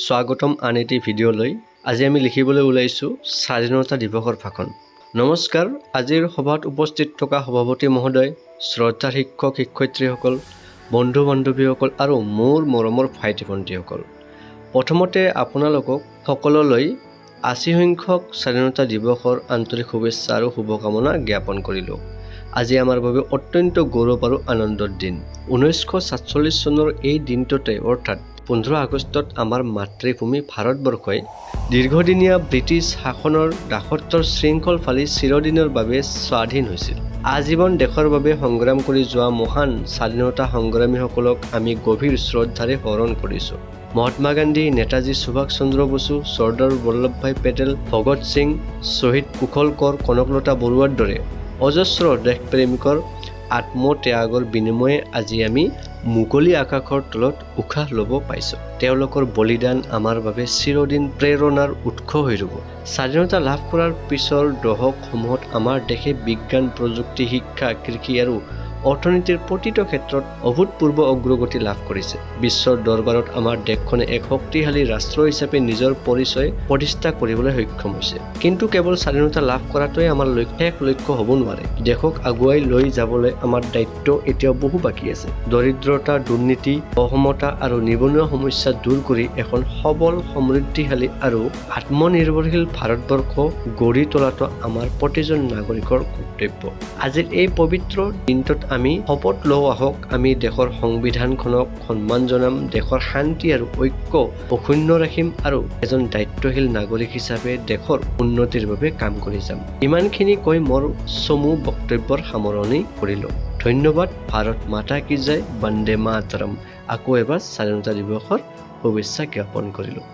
স্বাগতম আন এটি ভিডিঅ'লৈ। আজি আমি লিখিবলৈ ওলাইছোঁ স্বাধীনতা দিৱসৰ ভাষণ। নমস্কাৰ। আজিৰ সভাত উপস্থিত থকা সভাপতি মহোদয়, শ্ৰদ্ধাৰ শিক্ষক শিক্ষয়িত্ৰীসকল, বন্ধু বান্ধৱীসকল আৰু মোৰ মৰমৰ ভাইটি ভণ্টিসকল, প্ৰথমতে আপোনালোকক সকলোলৈ ৮০ সংখ্যক স্বাধীনতা দিৱসৰ আন্তৰিক শুভেচ্ছা আৰু শুভকামনা জ্ঞাপন কৰিলোঁ। আজি আমাৰ বাবে অত্যন্ত গৌৰৱ আৰু আনন্দৰ দিন। 1947 চনৰ এই দিনটোতে অৰ্থাৎ 15 আগষ্টত আমাৰ মাতৃভূমি ভাৰতবৰ্ষই দীৰ্ঘদিনীয়া ব্ৰিটিছ শাসনৰ দাসত্বৰ শৃংখল ফালি চিৰদিনৰ বাবে স্বাধীন হৈছিল। আজীৱন দেশৰ বাবে সংগ্ৰাম কৰি যোৱা মহান স্বাধীনতা সংগ্ৰামীসকলক আমি গভীৰ শ্ৰদ্ধাৰে স্মৰণ কৰিছোঁ। মহাত্মা গান্ধী, নেতাজী সুভাষ চন্দ্ৰ বসু, চৰ্দাৰ বল্লভভাই পেটেল, ভগত সিং, শ্বহীদ কুশল কোঁৱৰ, কনকলতা বৰুৱাৰ দৰে অজস্ৰ দেশপ্ৰেমিকৰ আত্মত্যাগৰ বিনিময়ে আজি আমি মুকলি আকাশৰ তলত উশাহ ল'ব পাইছোঁ। তেওঁলোকৰ বলিদান আমাৰ বাবে চিৰদিন প্ৰেৰণাৰ উৎস হৈ ৰ'ব। স্বাধীনতা লাভ কৰাৰ পিছৰ দশকসমূহত আমাৰ দেশে বিজ্ঞান, প্ৰযুক্তি, শিক্ষা, কৃষি আৰু অৰ্থনীতিৰ প্ৰতিটো ক্ষেত্ৰত অভূতপূৰ্ব অগ্ৰগতি লাভ কৰিছে। বিশ্বৰ দৰবাৰত আমাৰ দেশখনে এক শক্তিশালী ৰাষ্ট্ৰ হিচাপে নিজৰ পৰিচয় প্ৰতিষ্ঠা কৰিবলৈ সক্ষম হৈছে। কিন্তু কেৱল স্বাধীনতা লাভ কৰাটোৱে আমাৰ শেষ লক্ষ্য হ'ব নোৱাৰে। দেশক আগুৱাই লৈ যাবলৈ আমাৰ দায়িত্ব এতিয়াও বহু বাকী আছে। দৰিদ্ৰতা, দুৰ্নীতি, অসমতা আৰু নিবনুৱা সমস্যা দূৰ কৰি এখন সবল, সমৃদ্ধিশালী আৰু আত্মনিৰ্ভৰশীল ভাৰতবৰ্ষ গঢ়ি তোলাটো আমাৰ প্ৰতিজন নাগৰিকৰ কৰ্তব্য। আজিৰ এই পবিত্ৰ দিনটোত আমি শপত লওঁ আহক, আমি দেশৰ সংবিধানখনক সন্মান জনাম, দেশৰ শান্তি আৰু ঐক্য অক্ষুণ্ণ ৰাখিম আৰু এজন দায়িত্বশীল নাগৰিক হিচাপে দেশৰ উন্নতিৰ বাবে কাম কৰি যাম। ইমানখিনি কৈ মোৰ চমু বক্তব্যৰ সামৰণি কৰিলোঁ। ধন্যবাদ। ভাৰত মাতা কি জয়, বন্দে মাতৰম। আকৌ এবাৰ স্বাধীনতা দিৱসৰ শুভেচ্ছা জ্ঞাপন কৰিলোঁ।